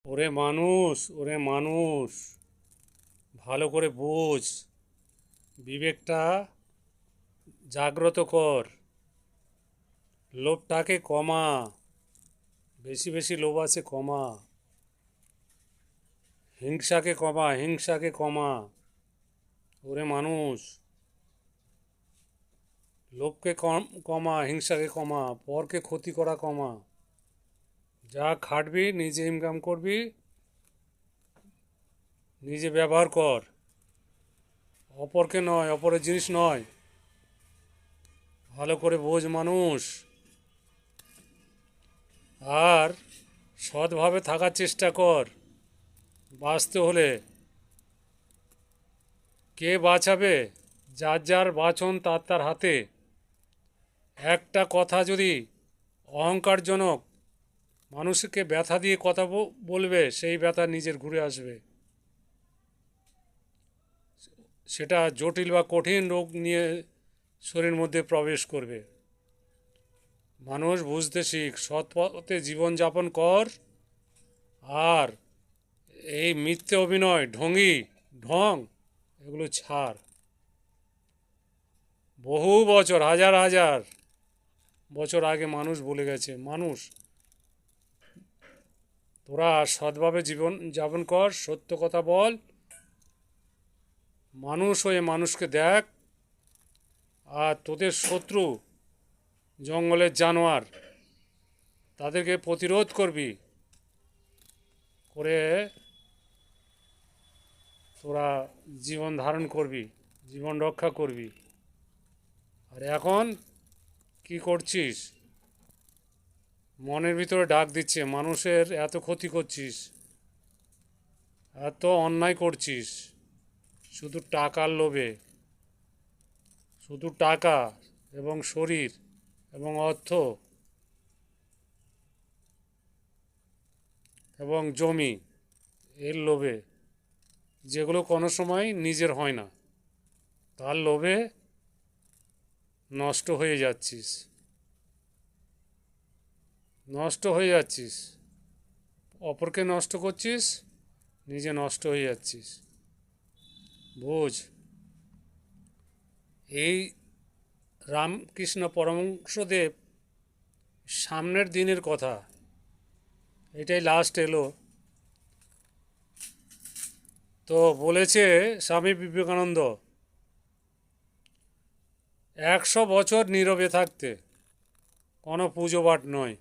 ওরে মানুষ ভালো করে বোঝ, বিবেকটা জাগ্রত কর, লোভটাকে কমা, বেশি বেশি লোভ আছে কমা, হিংসাকে কমা। ওরে মানুষ, লোভকে কমা, হিংসাকে কমা, পরকে ক্ষতি করা কমা। যা খাটবি নিজে ইনকাম করবি, নিজে ব্যবহার কর, অপরকে নয়, অপরের জিনিস নয়। ভালো করে বোঝ মানুষ। আর সৎভাবে থাকার চেষ্টা কর। বাঁচতে হলে কে বাঁচাবে? যার যার বাঁচন তার তার হাতে। একটা কথা যদি অহংকারজনক, মানুষকে ব্যথা দিয়ে কথা বলবে, সেই ব্যথা নিজের ঘুরে আসবে। সেটা জটিল বা কঠিন রোগ নিয়ে শরীরের মধ্যে প্রবেশ করবে। মানুষ বুঝতে শিখ, সৎ পথে জীবনযাপন কর। আর এই মিথ্যে অভিনয়, ঢং এগুলো ছাড়। বহু বছর, হাজার হাজার বছর আগে মানুষ বলে গেছে, মানুষ তোরা সৎভাবে জীবন যাপন কর, সত্য কথা বল, মানুষ হয়ে মানুষকে দেখ। আর তোদের শত্রু, জঙ্গলের জানোয়ার, তাদেরকে প্রতিরোধ করবি, করে তোরা জীবন ধারণ করবি, জীবন রক্ষা করবি। আর এখন কি করছিস? মনের ভিতরে ডাক দিচ্ছে, মানুষের এত ক্ষতি করছিস, এত অন্যায় করছিস, শুধু টাকার লোভে, শুধু টাকা এবং শরীর এবং অর্থ এবং জমি, এর লোভে, যেগুলো কোনো সময় নিজের হয় না, তার লোভে নষ্ট হয়ে যাচ্ছিস, নষ্ট হয়ে যাচ্ছিস। অপরকে নষ্ট করছিস, নিজে নষ্ট হয়ে যাচ্ছিস। বোঝ। এই রামকৃষ্ণ পরমহংসদেব সামনের দিনের কথা, এটাই লাস্ট এলো। তো বলেছে স্বামী বিবেকানন্দ, 100 বছর নীরবে থাকতে, কোনো পুজো পাঠ নয়।